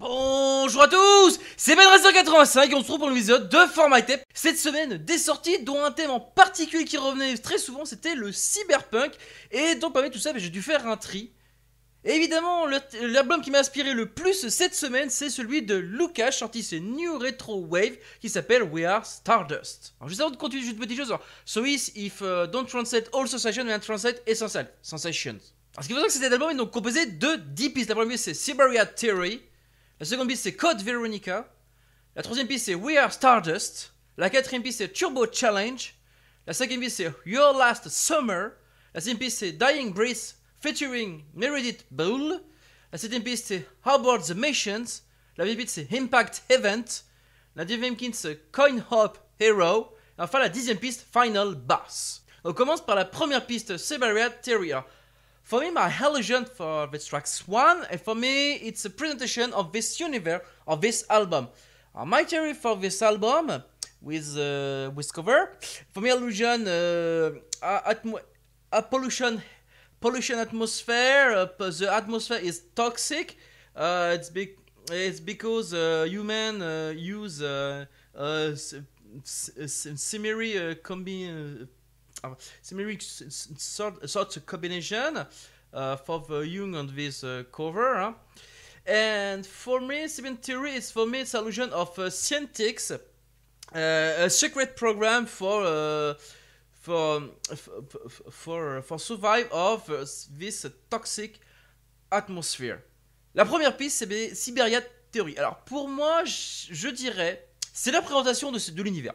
Bonjour à tous, c'est BenRacer85 et on se retrouve pour l'épisode de Fortnite. Cette semaine, des sorties dont un thème en particulier qui revenait très souvent, c'était le cyberpunk. Et donc parmi tout ça, j'ai dû faire un tri. Et évidemment, l'album qui m'a inspiré le plus cette semaine, c'est celui de Lucas, sorti ce New Retro Wave, qui s'appelle We Are Stardust. Alors juste avant de continuer, juste une petite chose. So if don't translate all sensations, mais translate essential sensations. Alors ce qu'il faut savoir, c'est que cet album est donc composé de 10 pistes. La première piste, c'est Siberia Theory. La seconde piste, c'est Code Veronica. La troisième piste, c'est We Are Stardust. La quatrième piste, c'est Turbo Challenge. La cinquième piste, c'est Your Last Summer. La sixième piste, c'est Dying Breath featuring Meredith Bull. La septième piste, c'est How About the Missions. La huitième piste, c'est Impact Event. La neuvième piste, c'est Coin Hop Hero. Et enfin, la dixième piste, Final Boss. On commence par la première piste, Siberia Theory. For me, my illusion for this track's one, and for me, it's a presentation of this universe, of this album. My theory for this album, with cover, for me, illusion, pollution atmosphere, the atmosphere is toxic. It's because human use similar sort of combination for the Jung on this cover. Huh? And for me, Steven Theory is for me it's illusion of Scientix, a secret program for survive of this toxic atmosphere. La première piste, c'est Siberia Theory. Alors pour moi, je dirais, c'est la présentation de l'univers.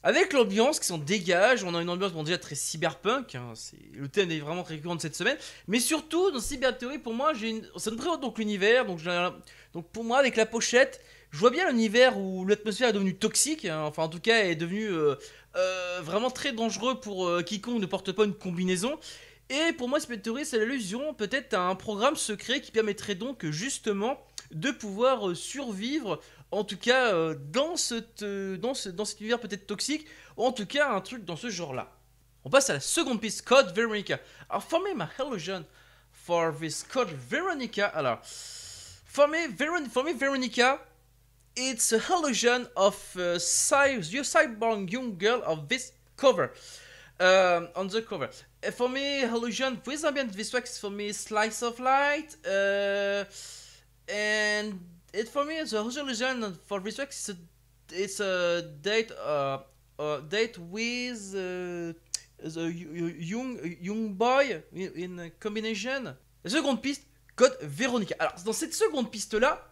Avec l'ambiance qui s'en dégage, on a une ambiance déjà très cyberpunk, hein, le thème est vraiment récurrent de cette semaine, mais surtout dans Cyber Theory, pour moi, ça nous présente donc l'univers, donc pour moi avec la pochette, je vois bien l'univers où l'atmosphère est devenue toxique, hein, enfin en tout cas est devenue vraiment très dangereux pour quiconque ne porte pas une combinaison. Et pour moi, Cyber Theory, c'est l'allusion peut-être à un programme secret qui permettrait donc justement de pouvoir survivre, en tout cas dans cet univers peut-être toxique, ou en tout cas un truc dans ce genre-là. On passe à la seconde piste, Code Veronica. Alors, for me, my illusion for this Code Veronica, alors, for me, Veronica, it's a illusion of your cyborg young girl of this cover. On the cover. For me, illusion with ambient this track is for me slice of light, and it for me the illusion for this track it's a date with the young boy in a combination. La seconde piste, Code Veronica. Alors dans cette seconde piste là,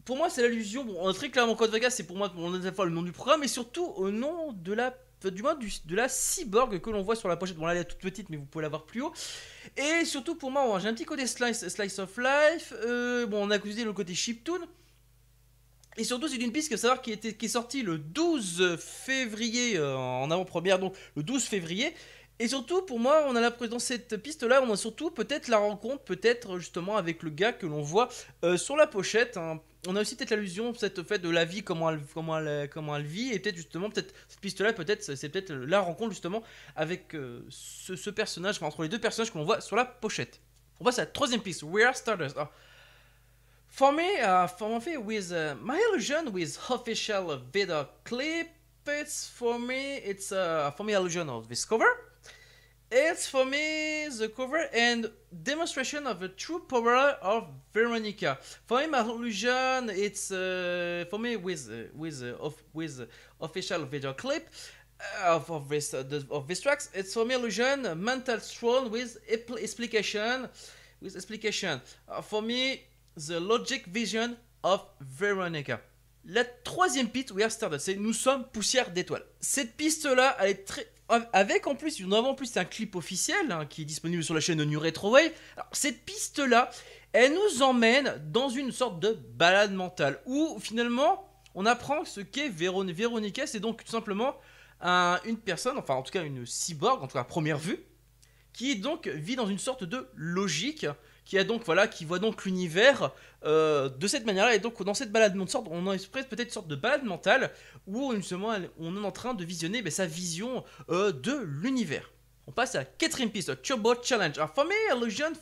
pour moi c'est l'allusion, bon, très clairement Code Vegas c'est pour moi le nom du programme, mais surtout au nom de la cyborg que l'on voit sur la pochette. Bon là elle est toute petite mais vous pouvez la voir plus haut. Et surtout pour moi j'ai un petit côté slice of life, bon on a accusé le côté chiptune. Et surtout c'est une piste que savoir qui est sortie le 12 février en avant-première, donc le 12 février. Et surtout pour moi on a dans cette piste là on a surtout peut-être la rencontre peut-être justement avec le gars que l'on voit sur la pochette, hein. On a aussi peut-être l'allusion peut-être au fait de la vie, comment elle vit, et peut-être justement cette piste là c'est peut-être la rencontre justement avec ce personnage, enfin entre les deux personnages que l'on voit sur la pochette. On passe à la troisième piste, We Are Stardust. For me, with my illusion with official video clip, it's for me illusion of this cover. It's for me the cover and demonstration of the true power of Veronica. For me, my illusion it's for me with official video clip of this tracks. It's for me illusion mental strong with explication. For me, the logic vision of Veronica. La troisième piste, We Are Stardust, c'est Nous sommes poussière d'étoiles. Cette piste-là, elle est très... Avec en plus, c'est un clip officiel hein, qui est disponible sur la chaîne New Retro Wave. Alors, cette piste-là, elle nous emmène dans une sorte de balade mentale où finalement, on apprend ce qu'est Veronica. C'est donc tout simplement une personne, enfin en tout cas une cyborg, en tout cas à première vue, qui donc vit dans une sorte de logique, qui voit donc l'univers de cette manière-là. Et donc dans cette balade mentale, on a peut-être une sorte de balade mentale où justement on est en train de visionner sa vision de l'univers. On passe à la quatrième piste, Turbo Challenge. Alors, for me, illusion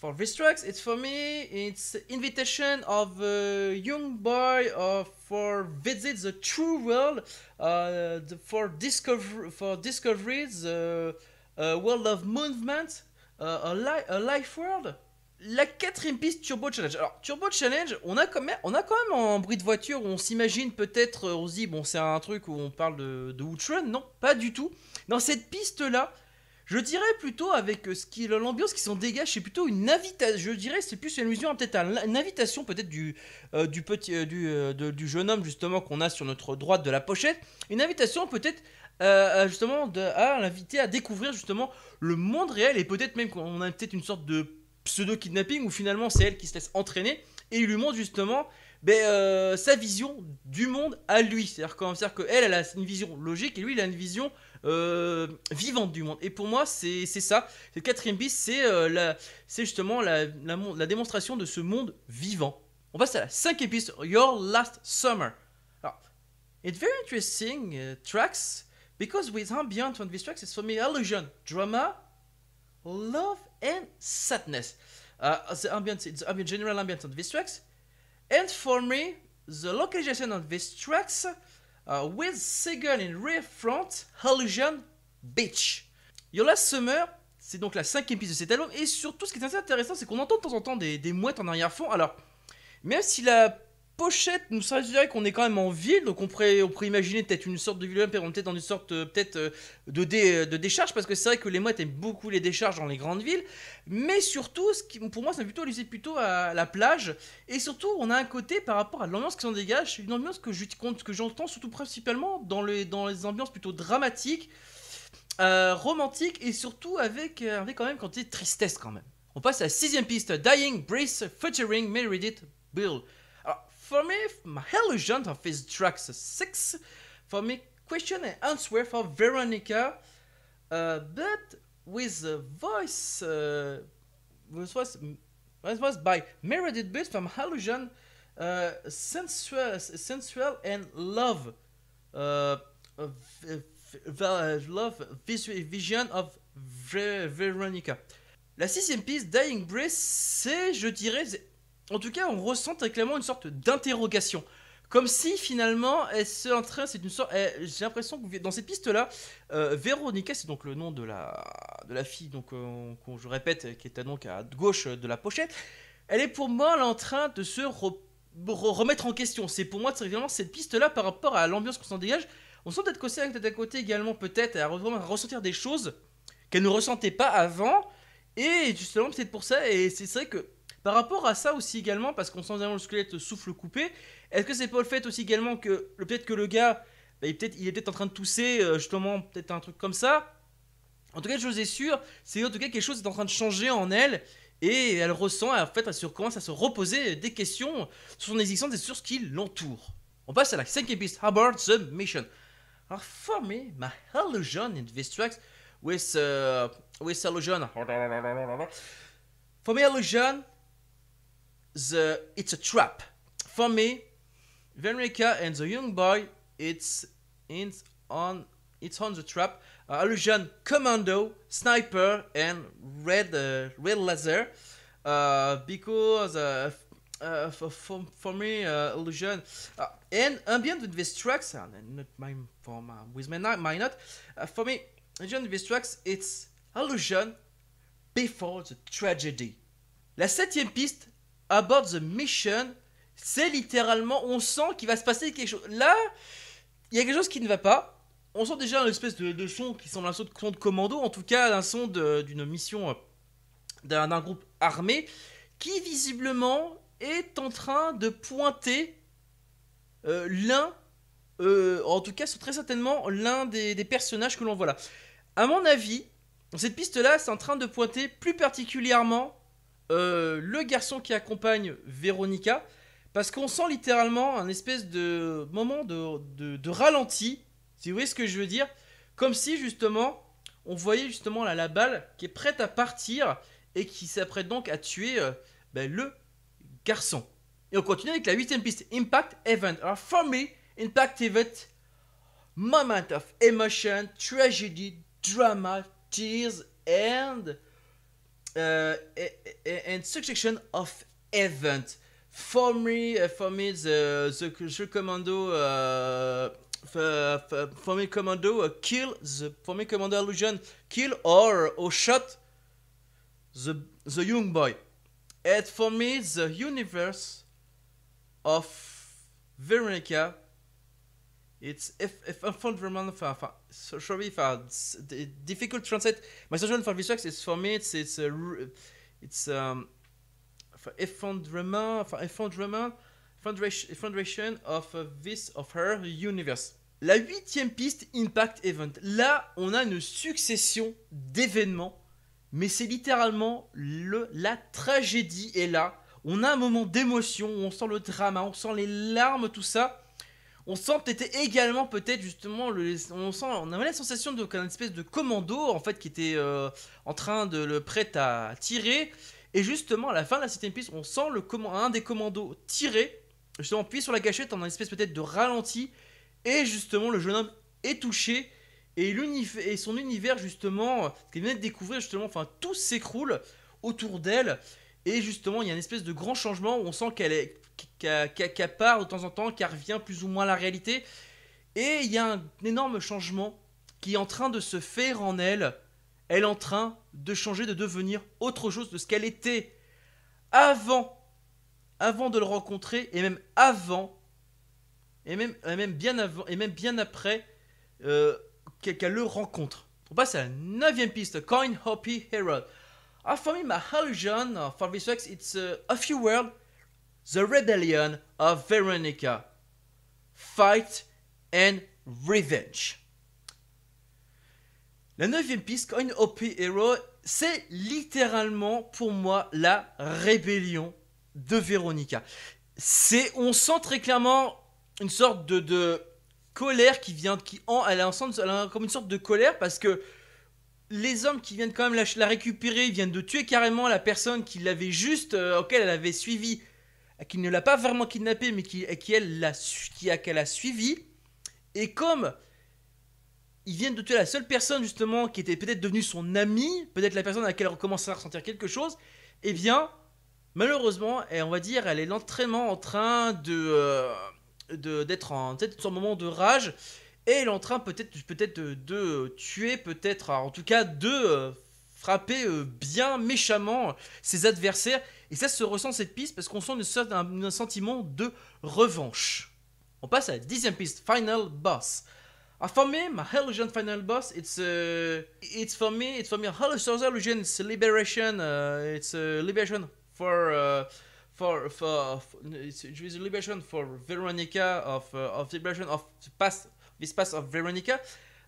For this tracks, it's for me, it's invitation of a young boy for visit the true world, for discovery the world of movement, a life world. La quatrième piste, Turbo Challenge. Alors, Turbo Challenge, on a quand même un bruit de voiture où on s'imagine peut-être, on se dit, bon, c'est un truc où on parle de Outrun. Non, pas du tout. Dans cette piste-là, je dirais plutôt avec l'ambiance qui s'en dégage, c'est plutôt une invitation. Je dirais c'est plus une allusion peut-être à une invitation peut-être du jeune homme justement qu'on a sur notre droite de la pochette. Une invitation peut-être justement à l'inviter à découvrir justement le monde réel et peut-être même qu'on a peut-être une sorte de pseudo-kidnapping où finalement c'est elle qui se laisse entraîner et il lui montre justement sa vision du monde à lui. C'est-à-dire qu'elle elle a une vision logique et lui il a une vision vivante du monde. Et pour moi, c'est ça. Le quatrième piste, c'est justement la démonstration de ce monde vivant. On passe à la cinquième piste, Your Last Summer. Alors, it's very interesting tracks because with ambient on these tracks, it's for me illusion, drama, love and sadness. The general ambient on these tracks. And for me, the localization on these tracks with second in rear front, Illusion Beach. Your Last Summer, c'est donc la cinquième piste de cet album. Et surtout, ce qui est assez intéressant, c'est qu'on entend de temps en temps des mouettes en arrière-fond. Alors, même si la pochette nous suggérait qu'on est quand même en ville, donc on pourrait imaginer peut-être une sorte de ville, peut-être dans une sorte de décharge, parce que c'est vrai que les mouettes aiment beaucoup les décharges dans les grandes villes. Mais surtout, pour moi, ça plutôt allusion plutôt à la plage. Et surtout, on a un côté par rapport à l'ambiance qui s'en dégage, une ambiance que j'entends surtout principalement dans les ambiances plutôt dramatiques, romantiques, et surtout avec quand même quand même tristesse quand même. On passe à la sixième piste, Dying Breath featuring Meredith Bill. Alors, for me, my illusion of his tracks 6, for me, question and answer for Veronica, but with a voice, was by Meredith Bill from Illusion, sensual and love, vision of Veronica. La sixième piste, Dying Breath, c'est, je dirais, en tout cas, on ressent très clairement une sorte d'interrogation. Comme si finalement, c'est une sorte. J'ai l'impression que dans cette piste-là, Veronica, c'est donc le nom de la fille, donc je répète, qui était donc à gauche de la pochette. Elle est pour moi là, en train de se remettre en question. C'est pour moi très clairement cette piste-là par rapport à l'ambiance qu'on s'en dégage. On sent peut-être à côté également peut-être à ressentir des choses qu'elle ne ressentait pas avant. Et justement, peut-être pour ça, et c'est vrai que par rapport à ça aussi également, parce qu'on sent vraiment le squelette souffle coupé, est-ce que c'est pas le fait aussi également que peut-être que le gars, il est peut-être en train de tousser, justement, peut-être un truc comme ça. En tout cas, une chose est sûre, c'est en tout cas quelque chose est en train de changer en elle, et elle ressent, en fait, elle commence à se reposer des questions sur son existence et sur ce qui l'entoure. On passe à la cinquième piste, About the Mission. Alors, for me, my illusion in these tracks with illusion. For me, illusion, it's a trap. For me, Veronica and the young boy, it's on the trap. Illusion, Commando, Sniper, and Red Laser. Because for me, Illusion and ambient with these tracks, not with my note. For me, Illusion with these tracks, it's Illusion before the tragedy. La septième piste, About the Mission, c'est littéralement, on sent qu'il va se passer quelque chose. Là, il y a quelque chose qui ne va pas. On sent déjà une espèce de son qui semble un son de commando, en tout cas un son d'une mission d'un groupe armé qui visiblement est en train de pointer en tout cas c'est très certainement l'un des personnages que l'on voit là. À mon avis, dans cette piste-là, c'est en train de pointer plus particulièrement le garçon qui accompagne Veronica, parce qu'on sent littéralement un espèce de moment de ralenti, si vous voyez ce que je veux dire, comme si justement on voyait justement là, la balle qui est prête à partir et qui s'apprête donc à tuer le garçon. Et on continue avec la huitième piste, Impact Event. Alors for me, Impact Event, moment of emotion, tragedy, drama, tears and and succession of event. For me, the commando, for me, commando kill the for me, commando illusion kill or shot the young boy. And for me, the universe of Veronica, it's if Unfoldment, sorry if difficult to translate. My suggestion for this works is for me it's foundation of this of her universe. La huitième piste, Impact Event. Là, on a une succession d'événements, mais c'est littéralement la tragédie est là. On a un moment d'émotion, on sent le drama, on sent les larmes, tout ça. On sent peut-être également, peut-être justement, on avait la sensation d'une espèce de commando en fait qui était en train de le prêt à tirer. Et justement, à la fin de la septième piste, on sent un des commandos tirer, justement, puis sur la gâchette, en une espèce peut-être de ralenti. Et justement, le jeune homme est touché. Et son univers, justement, qu'il vient de découvrir, justement, enfin, tout s'écroule autour d'elle. Et justement, il y a une espèce de grand changement où on sent qu'elle part de temps en temps, qu'elle revient plus ou moins à la réalité. Et il y a un énorme changement qui est en train de se faire en elle. Elle est en train de changer, de devenir autre chose de ce qu'elle était avant de le rencontrer, et même avant, et même bien avant, et même bien après qu'elle le rencontre. On passe à la 9ème piste, Coin Hoppy Herald. For me, my illusion for this works, it's a few words, the rebellion of Veronica, fight and revenge. La 9ème piste, Coin Hoppy Hero, c'est littéralement pour moi la rébellion de Veronica. On sent très clairement une sorte de colère qui vient, elle a comme une sorte de colère parce que les hommes qui viennent quand même la récupérer, ils viennent de tuer carrément la personne qui l'avait juste, auquel elle avait suivi, qui ne l'a pas vraiment kidnappé, mais qu'elle a suivi. Et comme ils viennent de tuer la seule personne justement qui était peut-être devenue son amie, peut-être la personne à laquelle elle commençait à ressentir quelque chose, eh bien, malheureusement, on va dire, elle est lentement en train d'être en son moment de rage. Et elle est en train peut-être de tuer, peut-être, en tout cas de frapper bien méchamment ses adversaires. Et ça se ressent cette piste parce qu'on sent un sentiment de revanche. On passe à la 10ème piste, Final Boss. For me, my illusion final boss, it's for me a illusion. It's a liberation. It's a liberation it's a liberation for Veronica of liberation of the past. This past of Veronica,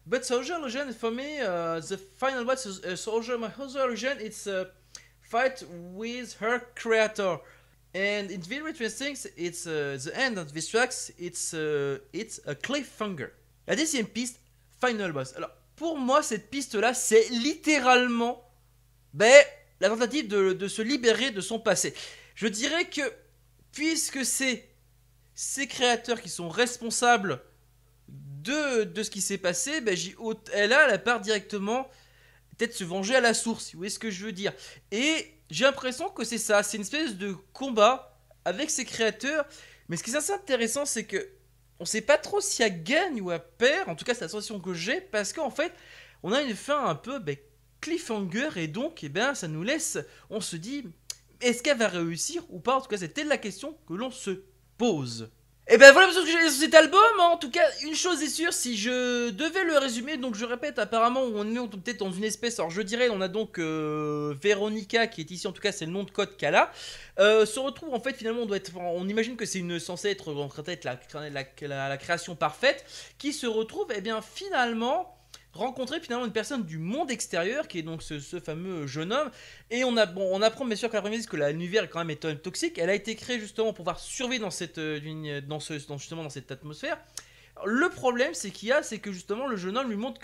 but Soldier Illusion for me, the final boss is Soldier. My other illusion, it's a fight with her creator, and it's very interesting. It's the end of this tracks. It's a cliffhanger. La 10ème piste, Final Boss. Alors, pour moi, cette piste-là, c'est littéralement la tentative de se libérer de son passé. Je dirais que, puisque c'est ces créateurs qui sont responsables de ce qui s'est passé, elle a la part directement peut-être se venger à la source, vous voyez ce que je veux dire. Et j'ai l'impression que c'est ça, c'est une espèce de combat avec ses créateurs. Mais ce qui est assez intéressant, c'est que on sait pas trop si elle gagne ou elle perd. En tout cas, c'est la sensation que j'ai parce qu'en fait, on a une fin un peu cliffhanger et donc, ça nous laisse. On se dit, est-ce qu'elle va réussir ou pas? En tout cas, c'était la question que l'on se pose. Et voilà ce que j'ai sur cet album. En tout cas, une chose est sûre, si je devais le résumer, donc je répète, apparemment on est peut-être dans une espèce, alors je dirais, on a donc Veronica qui est ici, en tout cas c'est le nom de code qu'elle a, se retrouve en fait finalement, on imagine que c'est censé être la création parfaite, qui se retrouve finalement rencontrer finalement une personne du monde extérieur qui est donc ce fameux jeune homme. Et on apprend bien sûr que la première que l'univers est quand même toxique. Elle a été créée justement pour pouvoir survivre dans cette atmosphère. Le problème c'est que justement le jeune homme lui montre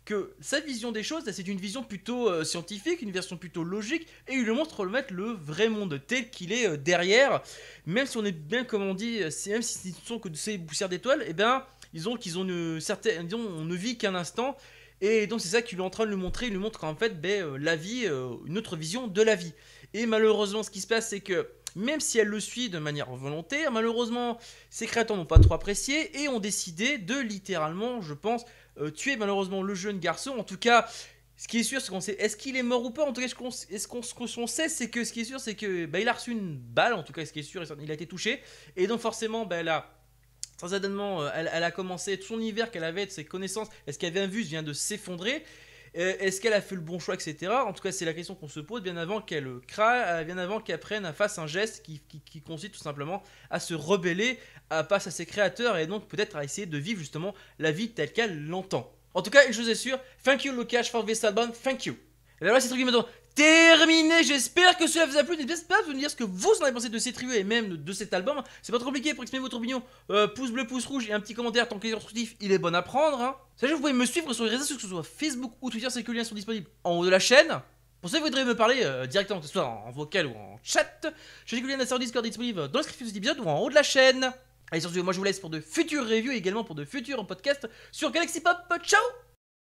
que sa vision des choses, c'est une vision plutôt scientifique, une version plutôt logique, et il lui montre le vrai monde tel qu'il est derrière. Même si on est bien, comme on dit, même si ce ne sont que de ces poussières d'étoiles, on ne vit qu'un instant. Et donc c'est ça qu'il est en train de lui montrer. Il lui montre qu'en fait, la vie, une autre vision de la vie. Et malheureusement, ce qui se passe, c'est que même si elle le suit de manière volontaire, malheureusement, ses créateurs n'ont pas trop apprécié et ont décidé de littéralement, je pense, tuer malheureusement le jeune garçon. En tout cas, ce qui est sûr, c'est qu'on sait est-ce qu'il est mort ou pas. En tout cas, ce qu'on sait, c'est que ce qui est sûr, c'est que il a reçu une balle. En tout cas, ce qui est sûr, il a été touché. Et donc forcément, certainement, elle a commencé tout son univers qu'elle avait de ses connaissances. Est-ce qu'elle avait un vu vient de s'effondrer. Est-ce qu'elle a fait le bon choix, etc. En tout cas, c'est la question qu'on se pose bien avant qu'elle craque, bien avant qu'elle prenne à face un geste qui consiste tout simplement à se rebeller face à ses créateurs et donc peut-être à essayer de vivre justement la vie telle qu'elle l'entend. En tout cas, une chose est sûre, thank you Locash for this album, thank you. Et voilà, c'est truc maintenant terminé. J'espère que cela vous a plu. N'hésitez pas à nous dire ce que vous en avez pensé de cette review et même de cet album. C'est pas trop compliqué pour exprimer votre opinion. Pouce bleu, pouce rouge et un petit commentaire tant qu'il est constructif, il est bon à prendre. Hein. Sachez que vous pouvez me suivre sur les réseaux sociaux, que ce soit Facebook ou Twitter, c'est que les liens sont disponibles en haut de la chaîne. Pour ça, vous voudrez me parler directement, que ce soit en vocal ou en chat. Je sais que le lien de la serveur Discord est disponible dans la description de cet épisode ou en haut de la chaîne. Allez, sur ce, moi je vous laisse pour de futures reviews et également pour de futurs podcasts sur Galaxy Pop. Ciao!